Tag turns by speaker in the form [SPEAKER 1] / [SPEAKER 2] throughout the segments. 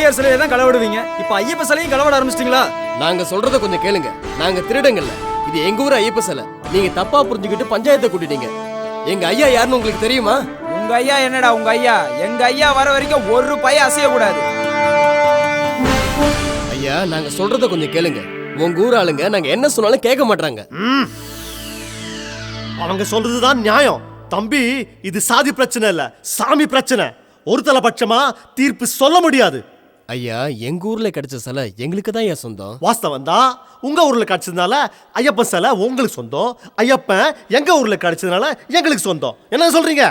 [SPEAKER 1] பிள்ளையார் சிலையை தான் களவிடுவீங்க. இப்ப ஐயப்ப சிலையும் களவிட ஆரம்பிச்சிட்டீங்களா?
[SPEAKER 2] நாங்க சொல்றத கொஞ்சம் கேளுங்க. நாங்க திருடங்கல்ல, இது எங்க ஊர் ஐயப்ப சிலை. நீங்க தப்பா புரிஞ்சுக்கிட்டு பஞ்சாயத்தை கூட்டிட்டீங்க. எங்க ஐயா யாருன்னு உங்களுக்கு தெரியுமா?
[SPEAKER 3] உங்க ஐயா என்னடா உங்க ஐயா? எங்க ஐயா வர வரைக்கும் ஒரு பைய அசைய கூடாது.
[SPEAKER 2] ஐயா, நாங்க சொல்றத கொஞ்சம் கேளுங்க. உங்க ஊர் ஆளுங்க நாங்க என்ன சொன்னாலும் கேட்க மாட்டாங்க.
[SPEAKER 4] அவங்க சொல்றதுதான் நியாயம். தம்பி, இது சாதி பிரச்சனை இல்ல, சாமி பிரச்சனை. ஒரு தலைபட்சமா தீர்ப்பு சொல்ல முடியாது.
[SPEAKER 2] ஐயா, எங்க ஊர்ல கிடைச்ச சிலை எங்களுக்கு தான் ஏன் சொந்தம்.
[SPEAKER 4] வாஸ்தவம் தான். உங்க ஊர்ல கிடைச்சதுனால ஐயப்பன் சிலை உங்களுக்கு சொந்தம், ஐயப்பன் எங்க ஊர்ல கிடைச்சதுனால எங்களுக்கு சொந்தம். என்ன சொல்றீங்க?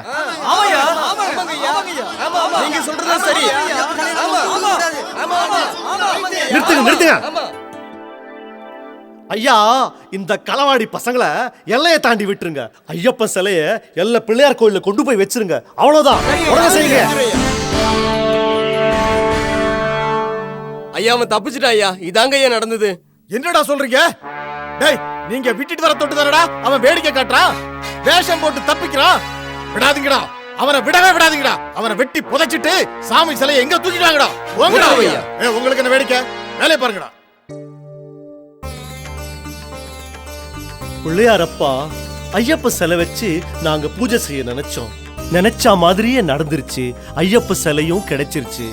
[SPEAKER 2] நீங்க சொல்றது சரி.
[SPEAKER 4] நிறுத்துங்க நிறுத்துங்க. ஐயா, இந்த களவாடி பசங்களை எல்லையை தாண்டி விட்டுருங்க. ஐயப்பன் சிலைய எல்லா பிள்ளையார் கோயில கொண்டு போய் வச்சிருங்க. அவ்வளவுதான். உடனே செய்யுங்க.
[SPEAKER 2] ஐயா, அவன் தப்பிச்சிட்டா ஐயா. இதாங்க ஐயா நடந்தது.
[SPEAKER 5] என்னடா சொல்றீங்க? டேய், நீங்க விட்டுட்டு வர தொட்டு தானடா அவன் வேடிக்கை காட்டுறான், வேஷம் போட்டு தப்பிக்கிறான். விடாதீங்கடா, அவனை விடவே விடாதீங்கடா. அவனை வெட்டி புதைச்சிட்டு சாமி சிலையை எங்க தூக்கிட்டாங்கடா. உங்களுக்கு என்ன வேடிக்கை? வேலையை பாருங்கடா.
[SPEAKER 4] பிள்ளையாரப்பா, ஐயப்ப சிலை வச்சு நாங்க பூஜை செய்ய நினைச்சோம். நினைச்ச மாதிரியே நடந்துருச்சு. ஐயப்ப சிலையும் கிடைச்சிருச்சு.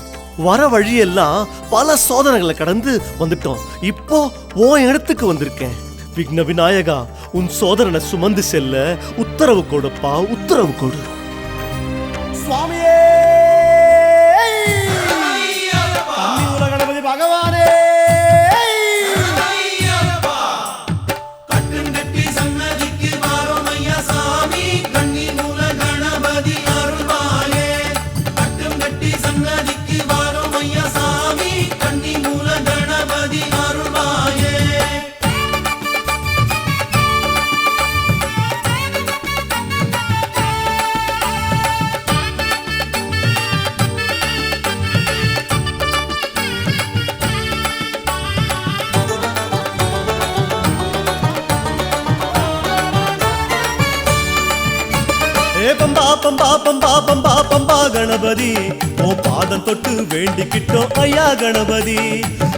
[SPEAKER 4] வர வழியெல்லாம் பல சோதனைகளை கடந்து வந்துட்டோம். இப்போ உன் இடத்துக்கு வந்திருக்கேன். விக்ன விநாயகா, உன் சோதரனை சுமந்து செல்ல உத்தரவு கொடுப்பா, உத்தரவு கொடு. சுவாமியே, கணபதி பகவானே, பம்பா பம்பா பம்பா பம்பா பம்பா கணபதி, ஓ பாதம் தொட்டு வேண்டிக்கிட்டோம் ஐயா கணபதி.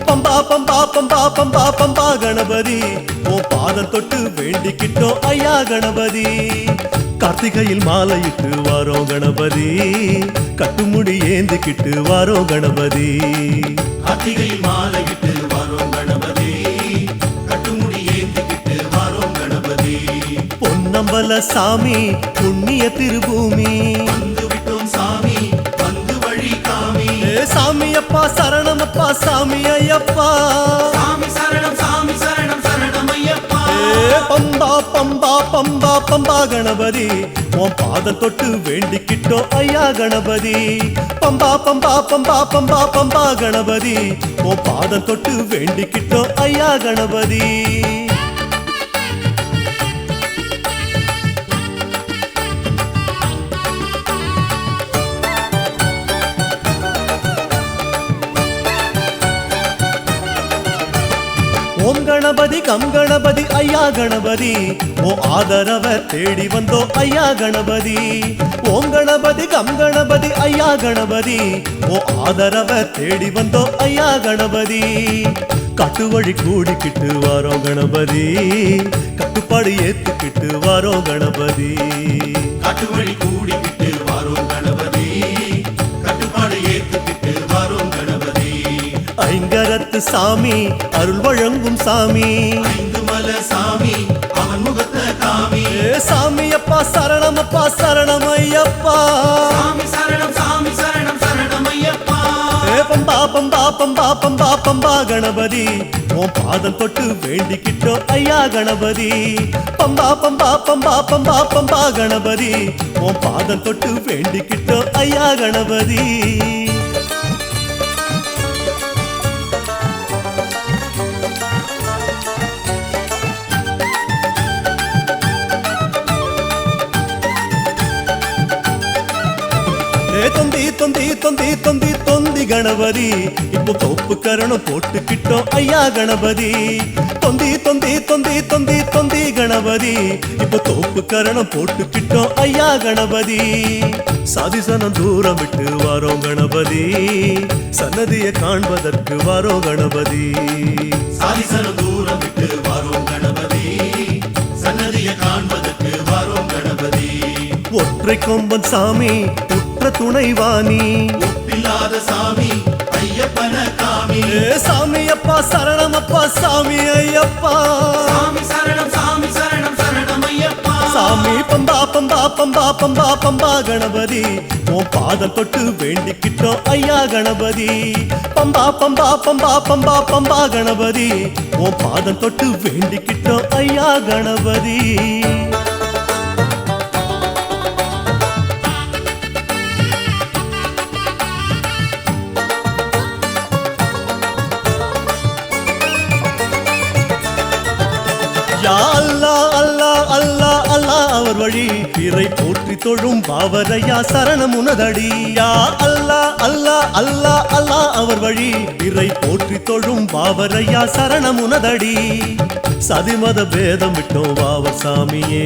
[SPEAKER 4] பம்பா பம்பா பம்பா பம்பா பம்பா கணபதி, ஓ பாதம் தொட்டு வேண்டிக்கிட்டோம் ஐயா கணபதி. கார்த்திகையில் மாலையிட்டு வாரோம் கணபதி, கட்டுமுடி ஏந்திக்கிட்டு வாரோம் கணபதி.
[SPEAKER 6] கார்த்திகையில் மாலையிட்டு வாரோம் கணபதி, கட்டுமுடி ஏந்திக்கிட்டு வாரோம் கணபதி.
[SPEAKER 4] பொன்னம்பல சாமி, புண்ணிய திருபூமி,
[SPEAKER 6] வந்து விட்டோம் சாமி, வந்து வழி காமி.
[SPEAKER 4] சாமி அப்பா சரணம், அப்பா சாமி ஐயப்பா.
[SPEAKER 6] சாமி சரணம், சாமி சரணம், சரணம் ஐயப்பா.
[SPEAKER 4] பம்பா பம்பா பம்பா பம்பா கணபதி, உன் பாதம் தொட்டு வேண்டிக்கிட்டோம் ஐயா கணபதி. பம்பா பம்பா பம்பா பம்பா பம்பா கணபதி, உன் பாதம் தொட்டு வேண்டிக்கிட்டோம் ஐயா கணபதி. ஓம் கணபதி கம் கணபதி ஐயா கணபதி, ஓ ஆதரவ தேடி வந்தோ ஐயா கணபதி. ஓம் கணபதி கம் கணபதி ஐயா கணபதி, ஓ ஆதரவ தேடி வந்தோ ஐயா கணபதி. காட்டு வழி கூடிக்கிட்டு வாரோம் கணபதி, கட்டுப்பாடு ஏத்துக்கிட்டு வாரோம் கணபதி.
[SPEAKER 6] காட்டு வழி கூடிக்கிட்டு வாரோம் கணபதி, கட்டுப்பாடு ஏத்துக்கிட்டு வாரோம் கணபதி.
[SPEAKER 4] ஐங்கரத்து சாமி, அருள் வழங்கும் சாமி,
[SPEAKER 6] ஐந்து மல சாமி, அவன் முகத்த காமி.
[SPEAKER 4] சாமி அப்பா சரணம், அப்பா சரணம் ஐயப்பா.
[SPEAKER 6] சாமி சரணம், சாமி சரணம், சரணம் ஐயப்பா.
[SPEAKER 4] பம்பா பம்பா பம்பா பம்பா பம்பா கணபதி, உன் பாதம் தொட்டு வேண்டிக்கிட்டோம் ஐயா கணபதி. பம்பா பம்பா பம்பா பம்பா பம்பா கணபதி, உன் பாதம் தொட்டு வேண்டிக்கிட்டோம் ஐயா கணபதி. தொந்தி தொந்தி தொந்தி தொந்தி தொந்தி கணபதி, இப்போ தோப்பு கரணம் போட்டுக்கிட்டோம் ஐயா கணபதி. தொந்தி தொந்தி தொந்தி தொந்தி தொந்தி கணபதி இப்ப தோப்பு கரணம் போட்டுக்கிட்டோம் ஐயா கணபதி சாதிசனம் தூரம் விட்டு வாரோம் கணபதி சன்னதியை காண்பதற்கு வாரோம் கணபதி
[SPEAKER 6] சாதிசனம் தூரம் விட்டு வாரோம் கணபதி சன்னதியை காண்பதற்கு வாரோம் கணபதி
[SPEAKER 4] ஒற்றை கொம்பன் சாமி உற்ற துணைவாணி
[SPEAKER 6] ஒப்பில்லாத சாமி ஐயப்பன காமி
[SPEAKER 4] சாமி அப்பா சரணம் அப்பா சாமி ஐயப்பா
[SPEAKER 6] சாமி சரணம் சரணம் ஐயப்பா
[SPEAKER 4] சாமி பம்பா பம்பா பம்பா பம்பா பம்பா கணபதி உன் பாதம் தொட்டு வேண்டிக்கிட்டோம் ஐயா கணபதி பம்பா பம்பா பம்பா பம்பா பம்பா கணபதி உன் பாதம் தொட்டு வேண்டிக்கிட்டோம் ஐயா கணபதி அல்லா அல்லா அல்லா அல்லா அவர் வழி பிறை போற்றி தொழும் பாவரையா சரணம் உனதடி யா அல்லா அல்லா அல்லா அல்லா அவர் வழி பிறை போற்றி தொழும் பாவரையா சரணம் உனதடி சதிமத பேதம் விட்டோம் வாவர் சாமியே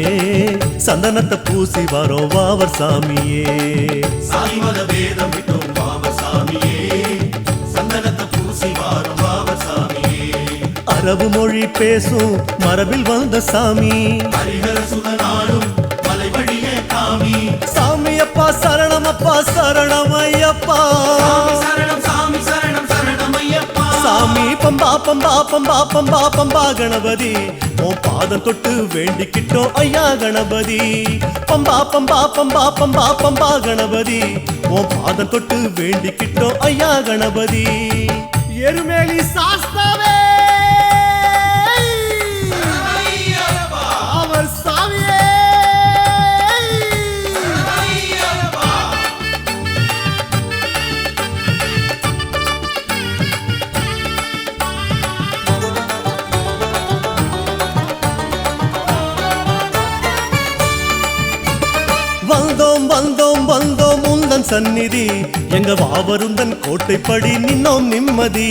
[SPEAKER 4] சந்தனத்தை பூசி வரோம் வாவர் சாமியே
[SPEAKER 6] சாதிமத வேதம் விட்டோம் வாவர் சாமியே சந்தனத்தை பூசி வாரோம் வாவர் சாமியே
[SPEAKER 4] அரபு மொழி பேசும் மரபில் வந்த சாமி
[SPEAKER 6] ஹரிஹர சுதனாடும் மலை வழியே காமி
[SPEAKER 4] சாமி அப்பா சரணம் ஐயப்பா
[SPEAKER 6] சரணம் ஐயப்பா
[SPEAKER 4] சாமி பம்பா பம்பா பம்பா பம்பா பம்பா கணபதி உன் பாதம் தொட்டு வேண்டிக்கிட்டோம் ஐயா கணபதி பம்பா பம்பா பம்பா பம்பா பம்பா கணபதி உன் பாதம் தொட்டு வேண்டிக்கிட்டோம் ஐயா கணபதி எருமேலி சாஸ்தாவே அவர் சாமியே வந்தோம் வந்தோம் வந்தோம் உந்தன் சந்நிதி எங்க வாவருந்தன் கோட்டைப்படி நின்னோம் நிம்மதி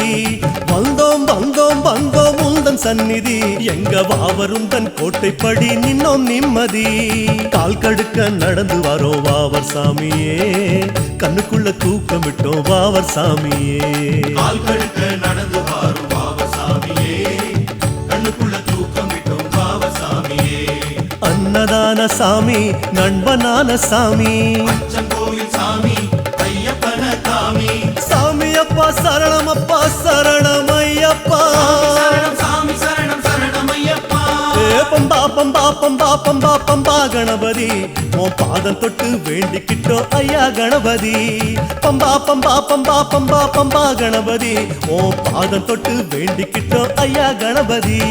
[SPEAKER 4] வந்தோம் வந்தோம் வந்தோம் உந்தன் சந்நிதி எங்க வாவருந்தன் கோட்டைப்படி நின்னோம் நிம்மதி கால் கடுக்க நடந்து வரோம் வாவர் சாமியே கண்ணுக்குள்ள தூக்கம் விட்டோம் வாவர் சாமியே
[SPEAKER 6] கால் கடுக்க நடந்து வாரும் வாவர் சாமியே கண்ணுக்குள்ள தூக்கம் விட்டோம் வாவர் சாமியே
[SPEAKER 4] அன்னதான சாமி நண்பனான சாமி
[SPEAKER 6] அச்சங்கோயில் சாமி ஐயப்பன காமி
[SPEAKER 4] சாமி அப்பா சரணம் ஐயப்பா
[SPEAKER 6] சரணம் ஐயப்பா
[SPEAKER 4] பம்பா பம்பா பம்பா பம்பா பம்பா கணபதி உன் பாதம் தொட்டு வேண்டிக்கிட்டோம் ஐயா கணபதி பம்பா பம்பா பம்பா பம்பா பம்பா கணபதி உன் பாதம் தொட்டு வேண்டிக்கிட்டோம் ஐயா கணபதி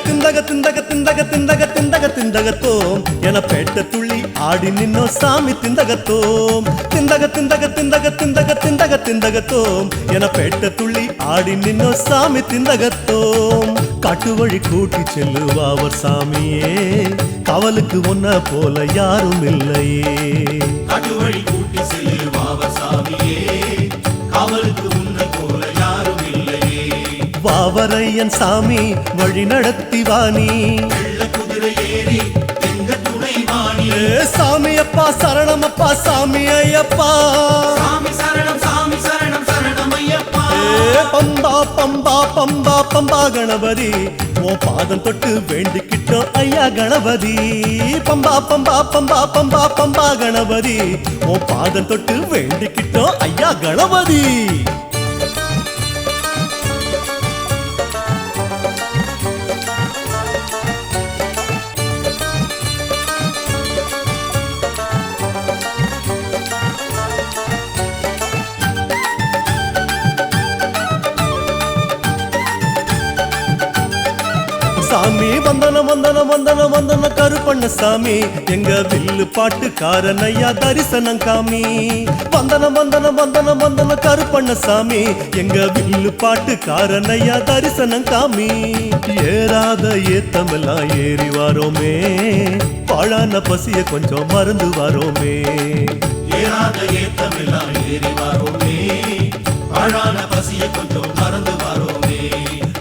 [SPEAKER 4] திந்தக திந்தக திந்தக திந்தக திந்தக திந்தகத்தோம் என பேட்ட துள்ளி ஆடி நின்னோ சாமி திந்தகத்தோம் திந்தக திந்தக திந்தக திந்தக திந்தக திந்தகத்தோம் என பேட்ட துள்ளி ஆடி நின்னோ சாமி திந்தகத்தோம் காட்டு வழி கூட்டி செல்லுவாவர் சாமியே காவலுக்கு ஒன்ன போல யாரும் இல்லையே
[SPEAKER 6] காட்டு வழி கூட்டி செல்லு வாவர் சாமியே காவலுக்கு உன்னை போல யாரும் இல்லையே
[SPEAKER 4] வாவரையன் சாமி வழி நடத்தி வாணி
[SPEAKER 6] வெள்ள குதிரை ஏறி எங்க துணை வாணி
[SPEAKER 4] சாமி அப்பா சரணம் சாமி ஐயப்பா
[SPEAKER 6] சரணம் ஐயப்பா
[SPEAKER 4] பம்பா பம்பா பம்பா பம்பா கணபதி உன் பாதம் தொட்டு வேண்டிக்கிட்டோம் ஐயா கணபதி பம்பா பம்பா பம்பா பம்பா பம்பா கணபதி உன் பாதம் தொட்டு வேண்டிக்கிட்டோம் ஐயா கணபதி சாமி வந்தனம் வந்தனம் வந்தனம் வந்தன கருப்பண்ணசாமி எங்க வில்லு பாட்டுக்காரன் ஐயா தரிசனம் காமி வந்தனம் வந்தனம் வந்தனம் வந்தன கருப்பண்ணசாமி எங்க வில்லு பாட்டுக்காரன் ஐயா தரிசனம் காமி ஏறாத ஏத்தமெல்லாம் ஏறி வாரோமே பாழான பசிய கொஞ்சம் மறந்து வாரோமே
[SPEAKER 6] ஏறாத ஏத்தமெல்லாம் ஏறி வாரோமே பாழான பசிய கொஞ்சம் மறந்து வாரோமே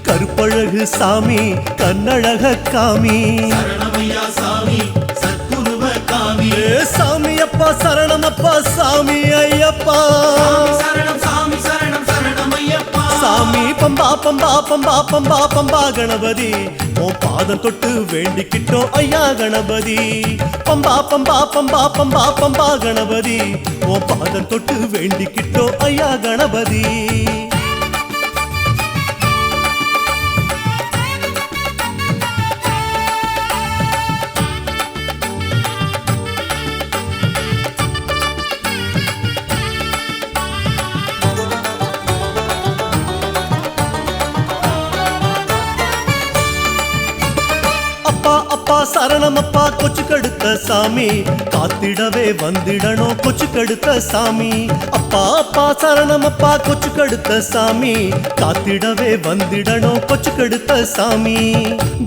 [SPEAKER 4] கருப்பழகு சாமி கண்ணழக காமி
[SPEAKER 6] சரணமையா சாமி சத்குருவ காமி
[SPEAKER 4] சாமி அப்பா சரணம் அப்பா சாமி ஐயப்பா
[SPEAKER 6] சரணம் சாமி சரணம் சரணமையப்பா
[SPEAKER 4] சாமி பம்பா பம்பா பம்பா பம்பா பம்பா கணபதி உன் பாதம் தொட்டு வேண்டிக்கிட்டோம் ஐயா கணபதி பம்பா பம்பா பம்பா பம்பா பம்பா கணபதி உன் பாதம் தொட்டு வேண்டிக்கிட்டோம் ஐயா கணபதி அப்பா சரணம் அப்பா கொச்சு கடுத்த சாமி காத்திடவே வந்திடணும் கொச்சு கடுத்த சாமி அப்பா அப்பா சரணம் அப்பா கொச்சு கடுத்த சாமி காத்திடவே வந்திடணும் கொச்சு கடுத்த சாமி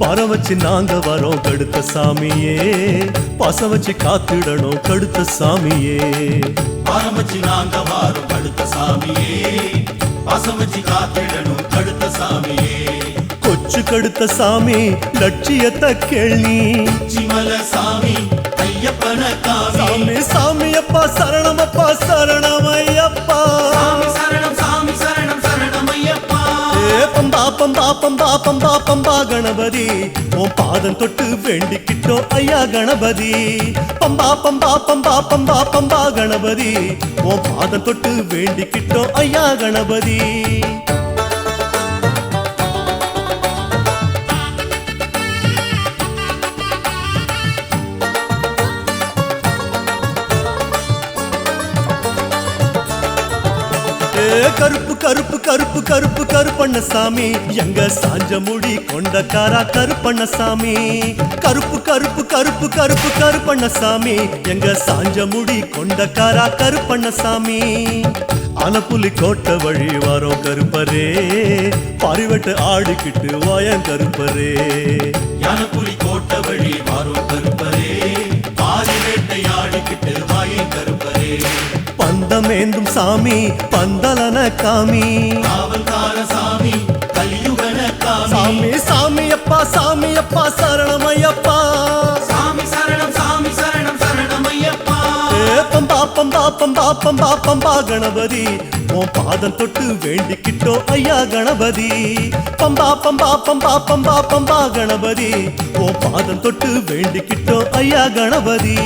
[SPEAKER 4] வரம் வச்சு நாங்க வரோம் கடுத்த சாமியே பாசம் வச்சு காத்திடணும் கடுத்த சாமியே
[SPEAKER 6] பாரம் வச்சு நாங்க வாரும் கடுத்த சாமியே பாசம் வச்சு காத்திடணும் கடுத்த சாமியே
[SPEAKER 4] கொச்சு கடுத்த சாமி லட்சியத்தை கேள்வி
[SPEAKER 6] சிமல சாமி ஐயப்பன காமி
[SPEAKER 4] சாமி சாமி அப்பா சரணம் அப்பா சரணம் ஐயப்பா
[SPEAKER 6] சாமி சரணம் சரணமையப்பா
[SPEAKER 4] பம்பா பம்பா பம்பா பம்பா பம்பா கணபதி உன் பாதம் தொட்டு வேண்டிக்கிட்டோம் ஐயா கணபதி பம்பா பம்பா பம்பா பம்பா பம்பா கணபதி உன் பாதம் தொட்டு வேண்டிக்கிட்டோம் ஐயா கணபதி கருப்பு கருப்பு கருப்பு கருப்பு கருப்பண்ணசாமி எங்க சாஞ்ச முடி கொண்டக்காரா கருப்பண்ணசாமி கருப்பு கருப்பு கருப்பு கருப்பு கருப்பண்ணசாமி எங்க சாஞ்ச முடி கொண்டக்காரா கருப்பண்ணசாமி ஆனப்புலி கோட்டை வழி வரோம் கருப்பரே பாரிவட்ட ஆடிக்கிட்டு வாயன் கருப்பரே
[SPEAKER 6] யானப்புலி கோட்டை வழி வாரோம் கருப்பரே பாரி வேட்டை ஆடிக்கிட்டு வாயன் கருப்பரே
[SPEAKER 4] பந்தமேந்தும் சாமி பந்தலன காமி
[SPEAKER 6] காவல்கார சாமி கலியுகன காமி
[SPEAKER 4] சாமி சாமி அப்பா சரணமையப்பா
[SPEAKER 6] சாமி சரணம் சரணமையப்பா
[SPEAKER 4] பம்பா பம்பா பம்பா பம்பா பம்பா கணபதி உன் பாதம் தொட்டு வேண்டிக்கிட்டோம் ஐயா கணபதி பம்பா பம்பா பம்பா பம்பா பம்பா கணபதி உன் பாதம் தொட்டு வேண்டிக்கிட்டோம் ஐயா கணபதி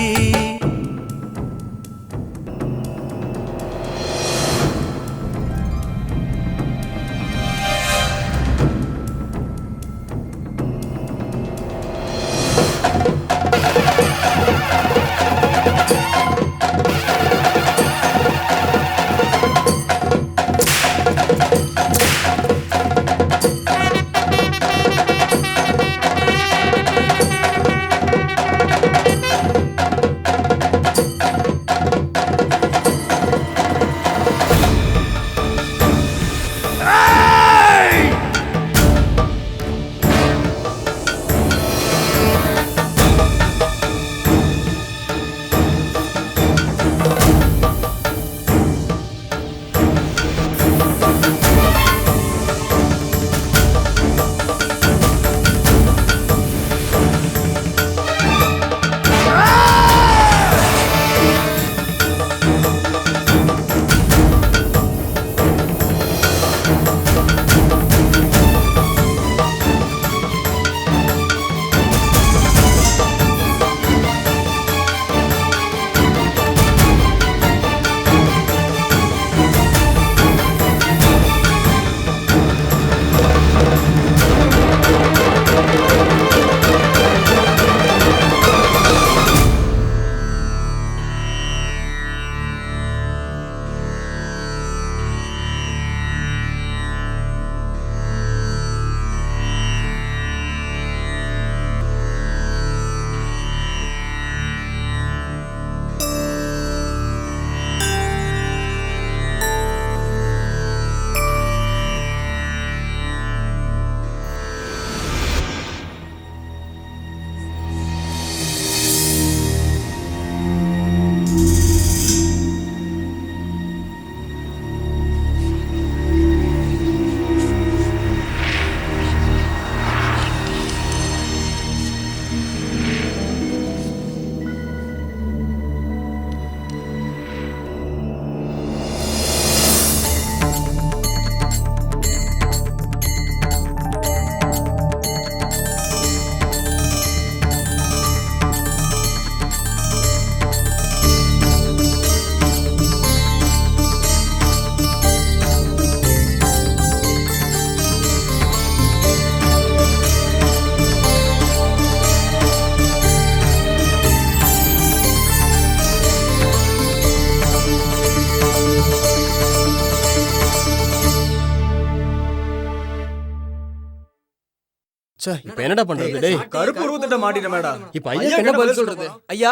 [SPEAKER 2] ச்சே, இப்ப என்னடா பண்றது டேய்?
[SPEAKER 1] கருப்பு உருவத்திட்ட மாட்டிட்டேன் மேடா.
[SPEAKER 2] இப்ப ஐயா என்ன பதில் சொல்றது? ஐயா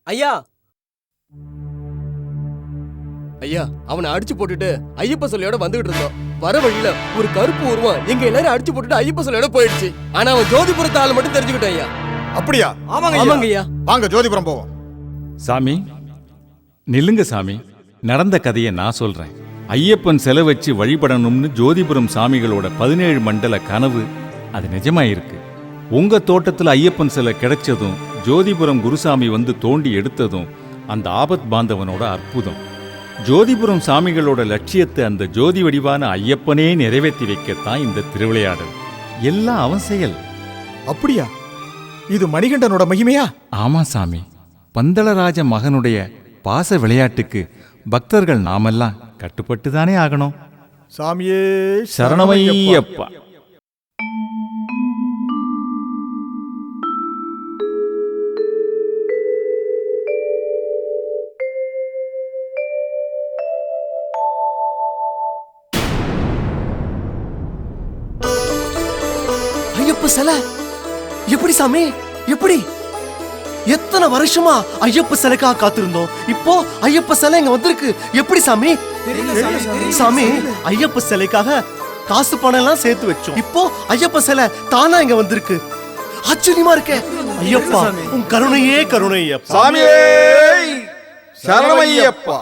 [SPEAKER 2] ஐயா ஐயா, அவனை அடிச்சு போட்டுட்டு ஐயப்ப சொல்லையோட வந்துகிட்டு இருந்தோம். வர வழியில ஒரு கருப்பு உருவம் எங்க எல்லாரும் அடிச்சு போட்டுட்டு ஐயப்ப சொல்லையோட போயிடுச்சு. ஆனா அவன் ஜோதிபுரத்து ஆள் மட்டும் தெரிஞ்சுக்கிட்டான் ஐயா.
[SPEAKER 5] அப்படியா?
[SPEAKER 2] ஆமாங்க ஐயா.
[SPEAKER 5] வாங்க ஜோதிபுரம் போவோம்.
[SPEAKER 7] சாமி நில்லுங்க சாமி. நடந்த கதையை நான் சொல்றேன். ஐயப்பன் சிலை வச்சு வழிபடணும்னு ஜோதிபுரம் சாமிகளோட 17 மண்டல கனவு அது நிஜமாயிருக்கு. உங்க தோட்டத்துல ஐயப்பன் சிலை கிடைச்சதும் ஜோதிபுரம் குருசாமி வந்து தோண்டி எடுத்ததும் அந்த ஆபத் பாந்தவனோட அற்புதம். ஜோதிபுரம் சாமிகளோட லட்சியத்தை அந்த ஜோதி வடிவான ஐயப்பனே நிறைவேற்றி வைக்கத்தான் இந்த திருவிளையாடல். எல்லாம் அவன் செயல்.
[SPEAKER 5] அப்படியா? இது மணிகண்டனோட மகிமையா?
[SPEAKER 7] ஆமா சாமி. பந்தளராஜ மகனுடைய பாச விளையாட்டுக்கு பக்தர்கள் நாமெல்லாம் கட்டுப்பட்டுதானே ஆகணும்.
[SPEAKER 5] சாமியே
[SPEAKER 7] சரணமையப்பா.
[SPEAKER 4] ஐயப்ப சிலை எப்படி சாமி? எப்படி? எத்தனை வருஷமா ஐயப்ப சிலைக்காக காத்திருந்தோம். இப்போ ஐயப்ப சிலை இங்க வந்திருக்கு. எப்படி சாமி? சாமி, ஐயப்ப சிலைக்காக காசு பணம் எல்லாம் சேர்த்து வச்சோம். இப்போ ஐயப்ப சிலை தானா இங்க வந்திருக்கு. ஆச்சரியமா இருக்கே. ஐயப்பா, உன் கருணையே கருணை ஐயப்பா.
[SPEAKER 5] சாமியே சரணமையப்பா.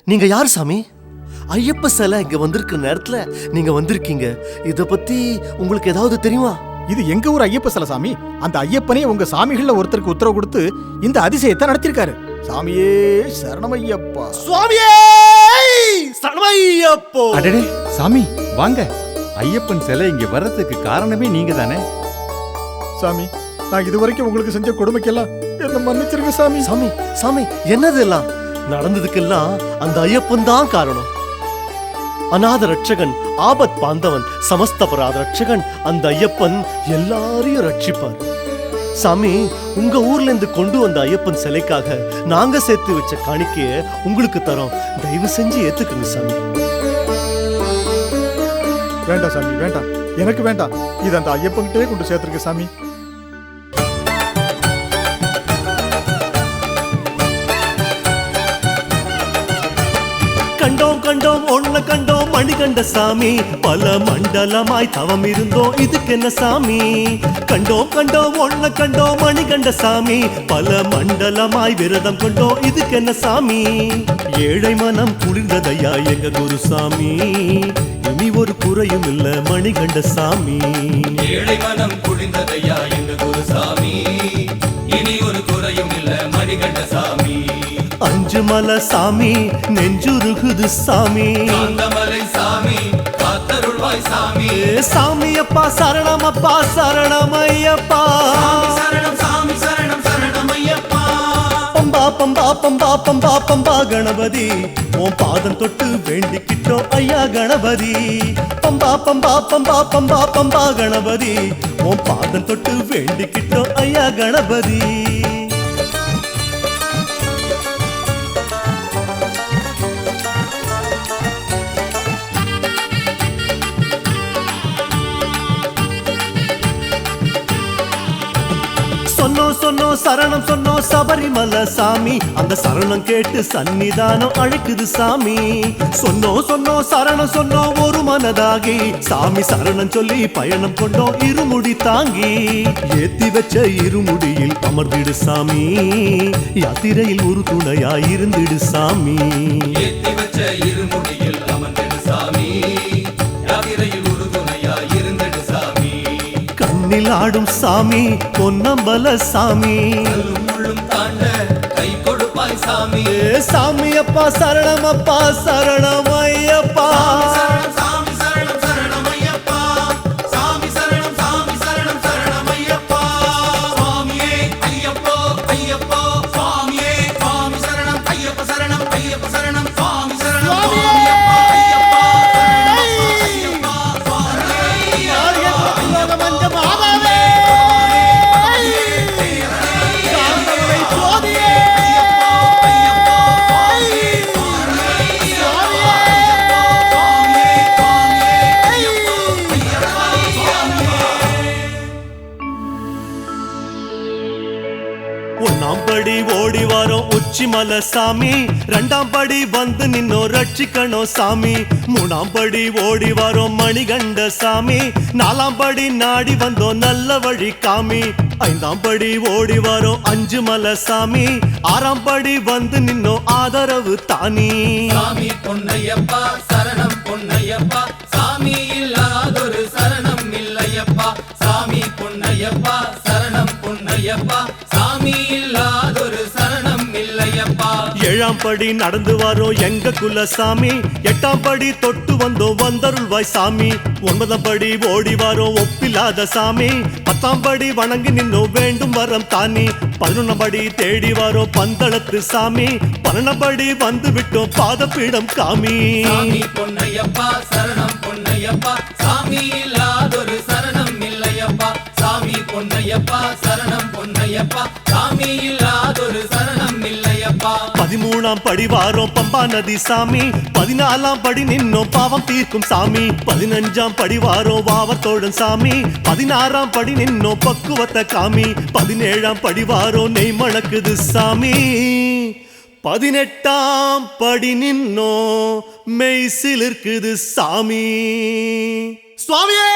[SPEAKER 4] நீங்க யார் சாமி? ஐயப்ப சிலை இங்க வந்திருக்கிற நேரத்துல நீங்க வந்திருக்கீங்க. இத பத்தி உங்களுக்கு ஏதாவது தெரியுமா?
[SPEAKER 5] இது எங்க ஊர் ஐயப்ப சிலை சாமி. அந்த ஐயப்பனே உங்க சாமிகள்ல ஒருத்தருக்கு உத்தரவு கொடுத்து இந்த அதிசயத்தை நடத்திருக்காரு. சாமியே சரணமையப்பா.
[SPEAKER 4] சுவாமியே சரணமையப்போ.
[SPEAKER 7] அடடே சாமி வாங்க. ஐயப்பன் சிலை இங்க வர்றதுக்கு காரணமே நீங்க தானே.
[SPEAKER 5] சாமி, நான் இதுவரைக்கும் உங்களுக்கு செஞ்ச கொடுமைக்கெல்லாம் என்ன மன்னிச்சிருங்க சாமி.
[SPEAKER 4] சாமி சாமி, என்னது எல்லாம் நடந்ததுக்கெல்லாம் அந்த ஐயப்பன் தான் காரணம். அநாத ரட்சகன், ஆபத் பாந்தவன், சமஸ்தபராத ரட்சகன் அந்த ஐயப்பன் எல்லாரையும் ரட்சிப்பார். சாமி, உங்க ஊர்ல இருந்து கொண்டு வந்த ஐயப்பன் சிலைக்காக நாங்க சேர்த்து வச்ச காணிக்கைய உங்களுக்கு தரோம். தயவு செஞ்சு ஏத்துக்குங்க சாமி.
[SPEAKER 5] வேண்டாம் சாமி, வேண்டாம், எனக்கு வேண்டாம். இது அந்த ஐயப்பன்கிட்டே கொண்டு சேர்த்துருக்க சாமி.
[SPEAKER 4] கண்டோம் கண்டோம் ஒன்ன கண்டோம் மணிகண்ட சாமி. பல மண்டலமாய் தவம் இருந்தோம், இதுக்கு என்ன சாமி? கண்டோம் கண்டோம் ஒன்ன கண்டோம் மணிகண்ட சாமி. பல மண்டலமாய் விரதம் கொண்டோம், இதுக்கு என்ன சாமி? ஏழை மனம் குளிர்ந்ததையா எங்க குருசாமி. இனி ஒரு குறையும் இல்ல மணிகண்ட சாமி.
[SPEAKER 6] ஏழை மனம் குளிர்ந்ததையா எங்க குருசாமி. இனி ஒரு குறையும் இல்ல மணிகண்ட சாமி.
[SPEAKER 4] அஞ்சு மலை சாமி நெஞ்சுருகுது சாமி.
[SPEAKER 6] காந்தமலை சாமி காத்தருள்வாய் சாமி.
[SPEAKER 4] சாமி அப்பா சரணம், அப்பா சரணம் ஐயப்பா.
[SPEAKER 6] சரணம் சாமி சரணம் சரணம் ஐயப்பா.
[SPEAKER 4] பம்பா பம்பா பம்பா பம்பா பம்பா கணபதி, உன் பாதம் தொட்டு வேண்டிக்கிட்டோம் ஐயா கணபதி. பம்பா பம்பா பம்பா பம்பா பம்பா கணபதி, உன் பாதம் தொட்டு வேண்டிக்கிட்டோம் ஐயா கணபதி. சொன்னோம் சொன்னோம் சரணம் சொன்னோம் சபரிமலை சாமி. அந்த சரணம் கேட்டு சன்னிதானம் அழைக்குது சாமி. சொன்னோம் சொன்னோம் சரணம் சொன்னோம் ஒரு மனதாகி. சாமி சரணம் சொல்லி பயணம் கொண்டோம் இருமுடி தாங்கி. ஏத்தி வச்ச இருமுடியில் அமர்ந்திடு சாமி. யாத்திரையில் ஒரு துணையாய் இருந்திடு சாமி.
[SPEAKER 6] ஏத்தி வச்ச இருமுடியில் அமர்ந்திடு சாமி. யாத்திரையில் ஒரு துணையாய் இருந்திடு சாமி.
[SPEAKER 4] கண்ணில் ஆடும் சாமி பொன்னம்பல சாமி.
[SPEAKER 6] முள்ளும் தாண்ட கை கொடுப்பாய் சாமி.
[SPEAKER 4] சாமி அப்பா சரணம், அப்பா சரணம் ஐயப்பா.
[SPEAKER 6] சாமி சரணம் சரணம் ஐயப்பா. சாமி சரணம் சாமி சரணம் சரணம் ஐயப்பா. சுவாமியே ஐயப்போ ஐயப்போ சுவாமியே. சுவாமி சரணம் ஐயப்ப சரணம் ஐயப்ப சரணம் சுவாமி சரணம் ஐயப்பா ஐயப்பா ஐயப்பா சுவாமியே.
[SPEAKER 4] வாரம் உச்சி மலை சாமி, 2ஆம் படி வந்து நின்னோ ரட்சிக்கணும் சாமி, 3ஆம் படி ஓடி வாரம் மணிகண்ட சாமி, 4ஆம் படி நாடி வந்தோம் நல்ல வழி காமி, 5ஆம் படி ஓடி வாரம் 5 மலை சாமி, 6ஆம் படி வந்து நின்னோ ஆதரவு தானி.
[SPEAKER 8] சாமி பொன்னையப்பா சரணம் பொன்னையப்பா, சாமி இல்லாதொரு சரணம் இல்லையப்பா, சாமி பொன்னையப்பா சரணம் பொன்னையப்பா, சாமி இல்லாதொரு சரணம் இல்லையப்பா.
[SPEAKER 4] 7ஆம் படி நடந்து வாரோம் எங்க குலசாமி, 8ஆம் படி தொட்டு வந்தோம் வந்தருள்வாய் சாமி, 9ஆம் படி ஓடி வாரோம் ஒப்பில்லாத சாமி, 10ஆம் படி வணங்கி நின்னோம் வேண்டும் வரம் தானி, 11ஆம் படி தேடி வாரோம் பந்தளத்து சாமி, 12ஆம் படி வந்து விட்டோம் பாதபீடம் காமி.
[SPEAKER 8] சாமி பொன்னையப்பா சரணம் பொன்னையப்பா, சாமி இல்லாதொரு சரணம் இல்லையப்பா, சாமி பொன்னையப்பா சரணம் பொன்னையப்பா, சாமி இல்லாதொரு சரணம் இல்லையப்பா.
[SPEAKER 4] 13ஆம் படி வாரோம் பம்பா நதி சாமி, 14ஆம் படி நின்னோம் பாவம் தீர்க்கும் சாமி, 15ஆம் படி வாரோம் வாவத்தோடன் சாமி, 16ஆம் படி நின்னோம் பக்குவத்தை காமி, 17ஆம் படி வாரோம் நெய் மணக்குது சாமி, 18ஆம் படி நின்னோ மெய் சிலிர்க்குது சாமி. சுவாமியே!